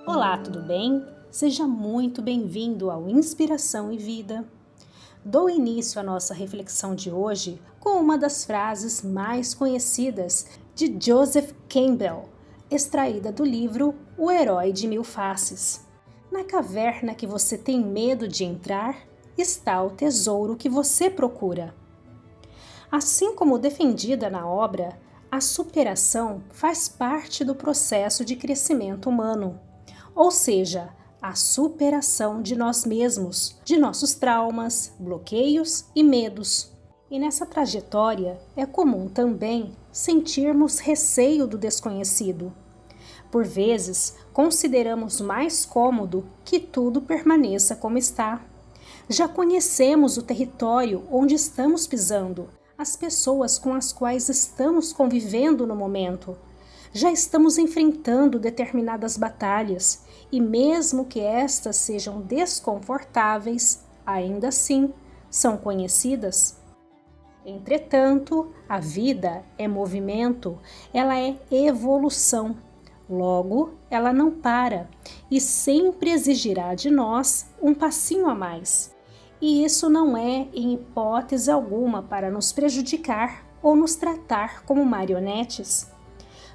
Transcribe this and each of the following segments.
Olá, tudo bem? Seja muito bem-vindo ao Inspiração e Vida. Dou início à nossa reflexão de hoje com uma das frases mais conhecidas de Joseph Campbell, extraída do livro O Herói de Mil Faces. Na caverna que você tem medo de entrar, está o tesouro que você procura. Assim como defendida na obra, a superação faz parte do processo de crescimento humano. Ou seja, a superação de nós mesmos, de nossos traumas, bloqueios e medos. E nessa trajetória é comum também sentirmos receio do desconhecido. Por vezes, consideramos mais cômodo que tudo permaneça como está. Já conhecemos o território onde estamos pisando, as pessoas com as quais estamos convivendo no momento. Já estamos enfrentando determinadas batalhas e mesmo que estas sejam desconfortáveis, ainda assim são conhecidas. Entretanto, a vida é movimento, ela é evolução. Logo, ela não para e sempre exigirá de nós um passinho a mais. E isso não é, em hipótese alguma, para nos prejudicar ou nos tratar como marionetes.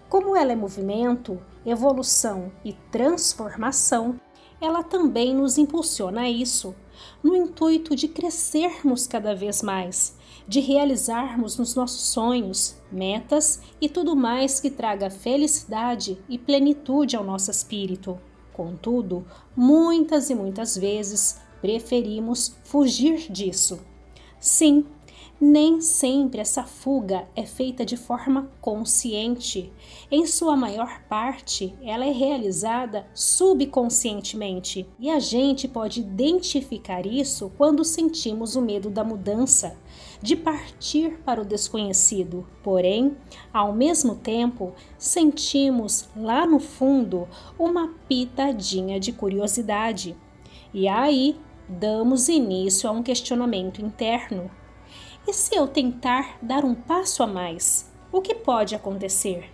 Como ela é movimento, evolução e transformação, ela também nos impulsiona a isso, no intuito de crescermos cada vez mais, de realizarmos nos nossos sonhos, metas e tudo mais que traga felicidade e plenitude ao nosso espírito. Contudo, muitas e muitas vezes preferimos fugir disso. Sim, nem sempre essa fuga é feita de forma consciente. Em sua maior parte, ela é realizada subconscientemente. E a gente pode identificar isso quando sentimos o medo da mudança, de partir para o desconhecido. Porém, ao mesmo tempo, sentimos lá no fundo uma pitadinha de curiosidade. E aí, damos início a um questionamento interno. E se eu tentar dar um passo a mais, o que pode acontecer?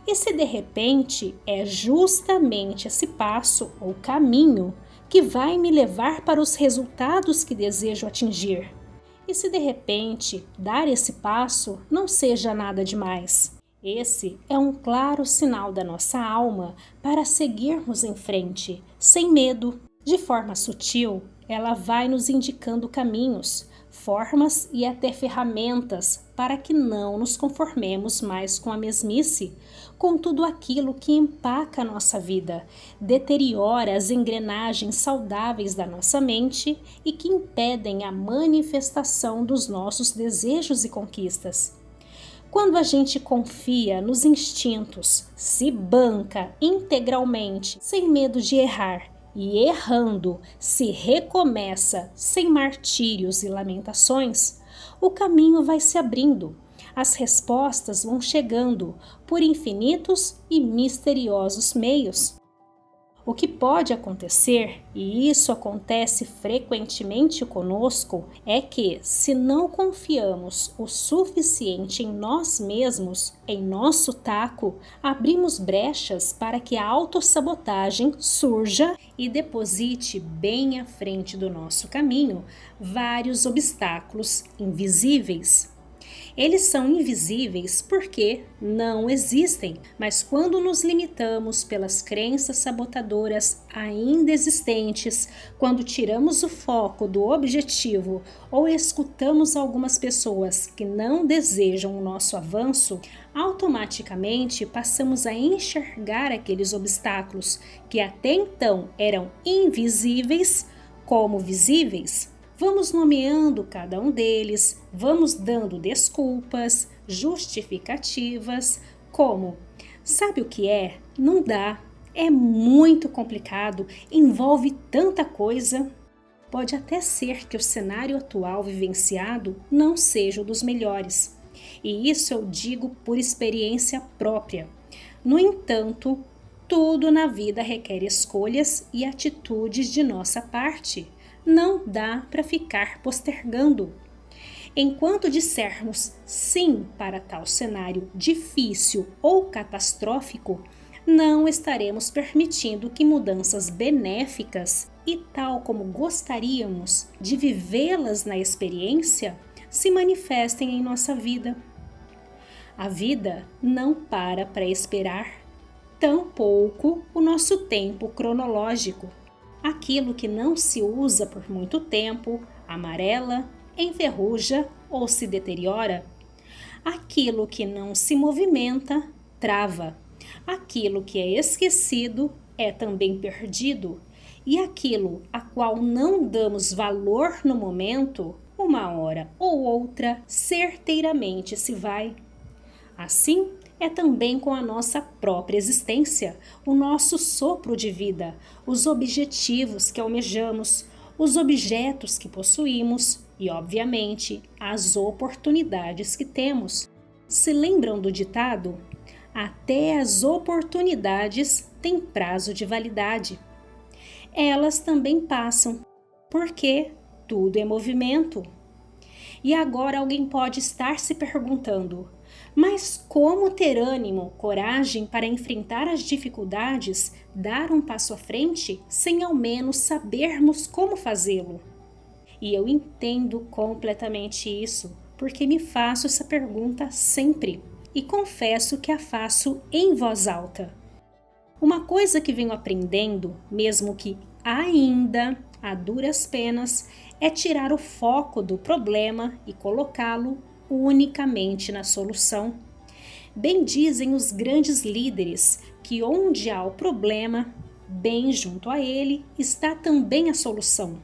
E se de repente é justamente esse passo ou caminho que vai me levar para os resultados que desejo atingir? E se de repente dar esse passo não seja nada demais? Esse é um claro sinal da nossa alma para seguirmos em frente, sem medo. De forma sutil, ela vai nos indicando caminhos, formas e até ferramentas para que não nos conformemos mais com a mesmice, com tudo aquilo que empaca a nossa vida, deteriora as engrenagens saudáveis da nossa mente e que impedem a manifestação dos nossos desejos e conquistas. Quando a gente confia nos instintos, se banca integralmente, sem medo de errar, e errando se recomeça sem martírios e lamentações, o caminho vai se abrindo, as respostas vão chegando por infinitos e misteriosos meios. O que pode acontecer, e isso acontece frequentemente conosco, é que, se não confiamos o suficiente em nós mesmos, em nosso taco, abrimos brechas para que a autossabotagem surja e deposite bem à frente do nosso caminho vários obstáculos invisíveis. Eles são invisíveis porque não existem, mas quando nos limitamos pelas crenças sabotadoras ainda existentes, quando tiramos o foco do objetivo ou escutamos algumas pessoas que não desejam o nosso avanço, automaticamente passamos a enxergar aqueles obstáculos que até então eram invisíveis como visíveis. Vamos nomeando cada um deles, vamos dando desculpas, justificativas, como: sabe o que é? Não dá, é muito complicado, envolve tanta coisa. Pode até ser que o cenário atual vivenciado não seja o dos melhores, e isso eu digo por experiência própria. No entanto, tudo na vida requer escolhas e atitudes de nossa parte. Não dá para ficar postergando. Enquanto dissermos sim para tal cenário difícil ou catastrófico, não estaremos permitindo que mudanças benéficas e tal como gostaríamos de vivê-las na experiência se manifestem em nossa vida. A vida não para esperar, tampouco o nosso tempo cronológico. Aquilo que não se usa por muito tempo amarela, enferruja ou se deteriora. Aquilo que não se movimenta trava. Aquilo que é esquecido é também perdido, e aquilo a qual não damos valor no momento, uma hora ou outra, certeiramente se vai. Assim é também com a nossa própria existência, o nosso sopro de vida, os objetivos que almejamos, os objetos que possuímos e, obviamente, as oportunidades que temos. Se lembram do ditado? Até as oportunidades têm prazo de validade. Elas também passam, porque tudo é movimento. E agora alguém pode estar se perguntando: mas como ter ânimo, coragem para enfrentar as dificuldades, dar um passo à frente, sem ao menos sabermos como fazê-lo? E eu entendo completamente isso, porque me faço essa pergunta sempre. E confesso que a faço em voz alta. Uma coisa que venho aprendendo, mesmo que ainda a duras penas, é tirar o foco do problema e colocá-lo unicamente na solução. Bem dizem os grandes líderes que onde há o problema, bem junto a ele está também a solução.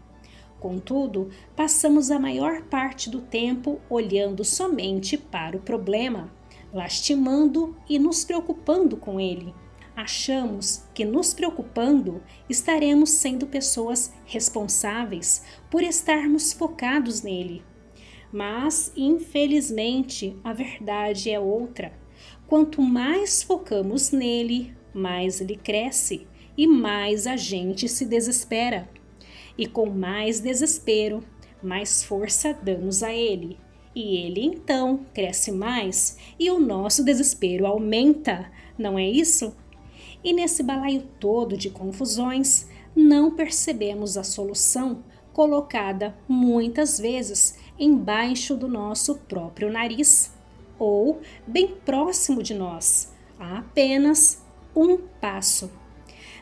Contudo, passamos a maior parte do tempo olhando somente para o problema, lastimando e nos preocupando com ele. Achamos que nos preocupando estaremos sendo pessoas responsáveis por estarmos focados nele. Mas, infelizmente, a verdade é outra. Quanto mais focamos nele, mais ele cresce e mais a gente se desespera. E com mais desespero, mais força damos a ele. E ele então cresce mais e o nosso desespero aumenta, não é isso? E nesse balaio todo de confusões, não percebemos a solução colocada muitas vezes embaixo do nosso próprio nariz ou bem próximo de nós, a apenas um passo.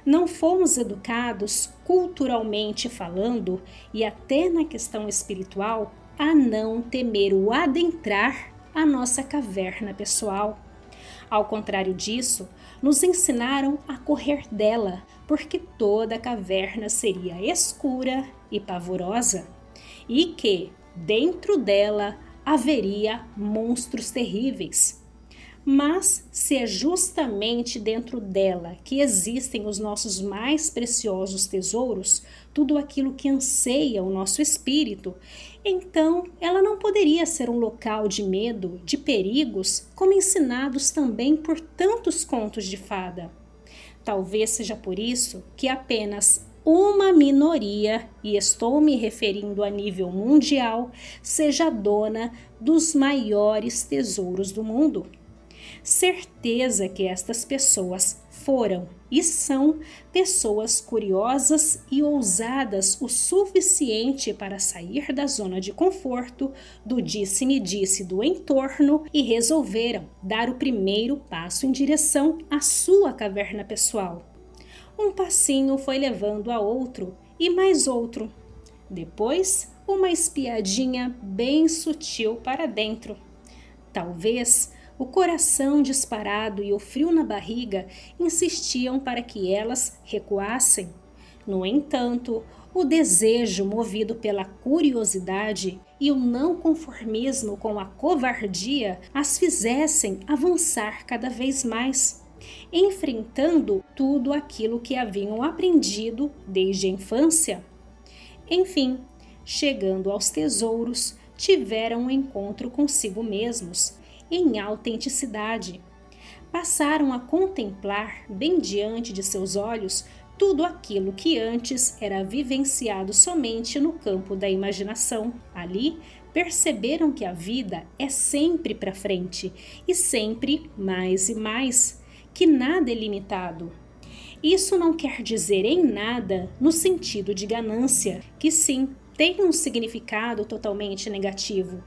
Não fomos educados, culturalmente falando, e até na questão espiritual, a não temer o adentrar a nossa caverna pessoal. Ao contrário disso, nos ensinaram a correr dela, porque toda caverna seria escura e pavorosa, e que, dentro dela, haveria monstros terríveis. Mas se é justamente dentro dela que existem os nossos mais preciosos tesouros, tudo aquilo que anseia o nosso espírito, então ela não poderia ser um local de medo, de perigos, como ensinados também por tantos contos de fada. Talvez seja por isso que apenas uma minoria, e estou me referindo a nível mundial, seja dona dos maiores tesouros do mundo. Certeza que estas pessoas foram e são pessoas curiosas e ousadas o suficiente para sair da zona de conforto, do disse-me-disse do entorno e resolveram dar o primeiro passo em direção à sua caverna pessoal. Um passinho foi levando a outro e mais outro. Depois, uma espiadinha bem sutil para dentro. Talvez o coração disparado e o frio na barriga insistiam para que elas recuassem. No entanto, o desejo movido pela curiosidade e o não conformismo com a covardia as fizessem avançar cada vez mais, enfrentando tudo aquilo que haviam aprendido desde a infância. Enfim, chegando aos tesouros, tiveram um encontro consigo mesmos, em autenticidade. Passaram a contemplar, bem diante de seus olhos, tudo aquilo que antes era vivenciado somente no campo da imaginação. Ali, perceberam que a vida é sempre para frente e sempre mais e mais, que nada é limitado. Isso não quer dizer em nada no sentido de ganância, que sim, tem um significado totalmente negativo,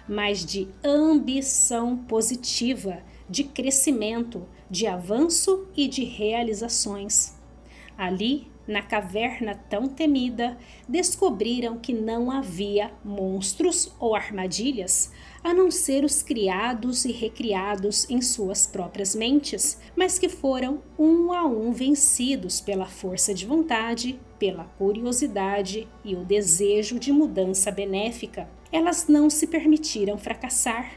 mas de ambição positiva, de crescimento, de avanço e de realizações. Ali, na caverna tão temida, descobriram que não havia monstros ou armadilhas, a não ser os criados e recriados em suas próprias mentes, mas que foram um a um vencidos pela força de vontade, pela curiosidade e o desejo de mudança benéfica. Elas não se permitiram fracassar.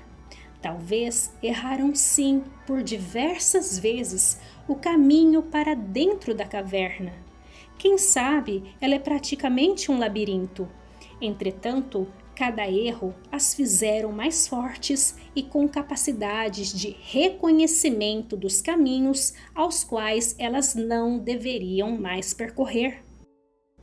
Talvez erraram sim por diversas vezes o caminho para dentro da caverna. Quem sabe ela é praticamente um labirinto. Entretanto, cada erro as fizeram mais fortes e com capacidades de reconhecimento dos caminhos aos quais elas não deveriam mais percorrer.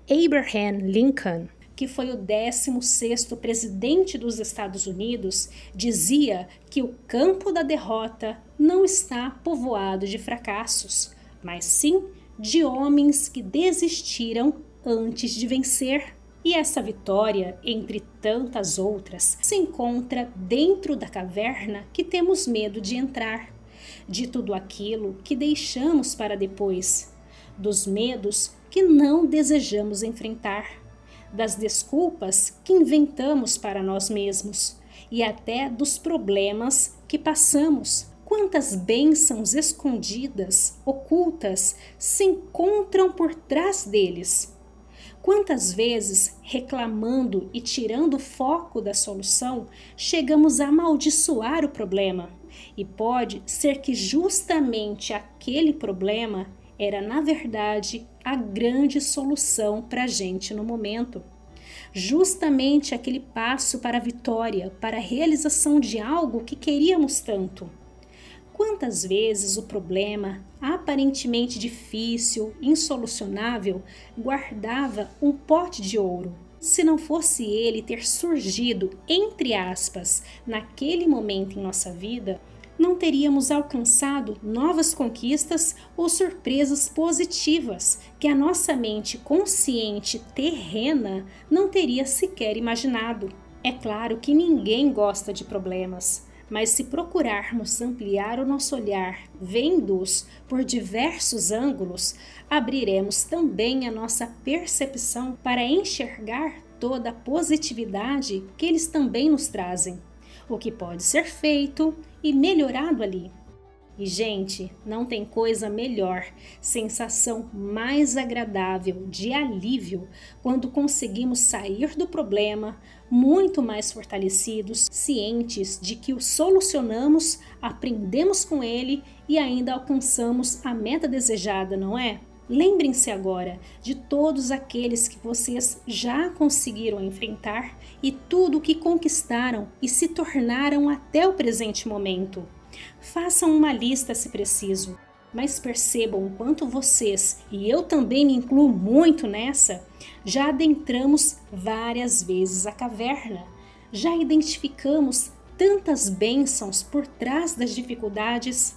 Abraham Lincoln, que foi o 16º presidente dos Estados Unidos, dizia que o campo da derrota não está povoado de fracassos, mas sim de homens que desistiram antes de vencer. E essa vitória, entre tantas outras, se encontra dentro da caverna que temos medo de entrar, de tudo aquilo que deixamos para depois, dos medos que não desejamos enfrentar, das desculpas que inventamos para nós mesmos e até dos problemas que passamos. Quantas bênçãos escondidas, ocultas, se encontram por trás deles? Quantas vezes, reclamando e tirando o foco da solução, chegamos a amaldiçoar o problema? E pode ser que justamente aquele problema era, na verdade, a grande solução para a gente no momento. Justamente aquele passo para a vitória, para a realização de algo que queríamos tanto. Quantas vezes o problema, aparentemente difícil, insolucionável, guardava um pote de ouro? Se não fosse ele ter surgido, entre aspas, naquele momento em nossa vida, não teríamos alcançado novas conquistas ou surpresas positivas que a nossa mente consciente terrena não teria sequer imaginado. É claro que ninguém gosta de problemas, mas se procurarmos ampliar o nosso olhar, vendo-os por diversos ângulos, abriremos também a nossa percepção para enxergar toda a positividade que eles também nos trazem, o que pode ser feito e melhorado ali. E, gente, não tem coisa melhor, sensação mais agradável de alívio quando conseguimos sair do problema muito mais fortalecidos, cientes de que o solucionamos, aprendemos com ele e ainda alcançamos a meta desejada, não é? Lembrem-se agora de todos aqueles que vocês já conseguiram enfrentar e tudo o que conquistaram e se tornaram até o presente momento. Façam uma lista se preciso, mas percebam o quanto vocês, e eu também me incluo muito nessa, já adentramos várias vezes a caverna, já identificamos tantas bênçãos por trás das dificuldades.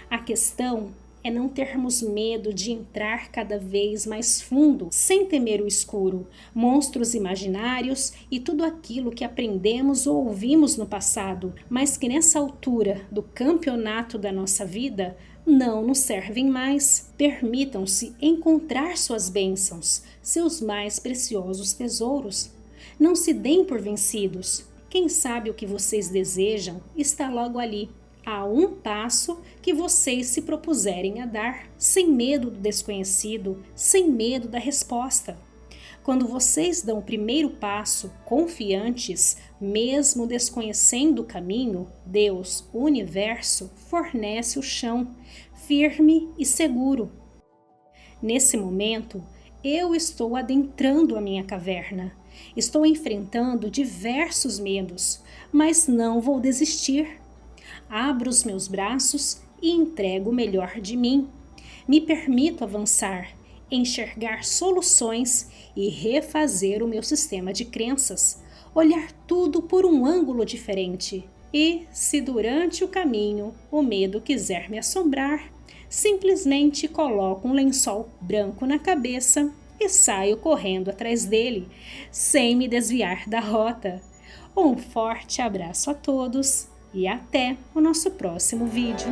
A questão é não termos medo de entrar cada vez mais fundo, sem temer o escuro, monstros imaginários e tudo aquilo que aprendemos ou ouvimos no passado, mas que nessa altura do campeonato da nossa vida não nos servem mais. Permitam-se encontrar suas bênçãos, seus mais preciosos tesouros. Não se deem por vencidos. Quem sabe o que vocês desejam está logo ali, a um passo que vocês se propuserem a dar, sem medo do desconhecido, sem medo da resposta. Quando vocês dão o primeiro passo, confiantes, mesmo desconhecendo o caminho, Deus, o universo, fornece o chão, firme e seguro. Nesse momento, eu estou adentrando a minha caverna. Estou enfrentando diversos medos, mas não vou desistir. Abro os meus braços e entrego o melhor de mim. Me permito avançar, enxergar soluções e refazer o meu sistema de crenças, olhar tudo por um ângulo diferente. E, se durante o caminho o medo quiser me assombrar, simplesmente coloco um lençol branco na cabeça e saio correndo atrás dele, sem me desviar da rota. Um forte abraço a todos e até o nosso próximo vídeo.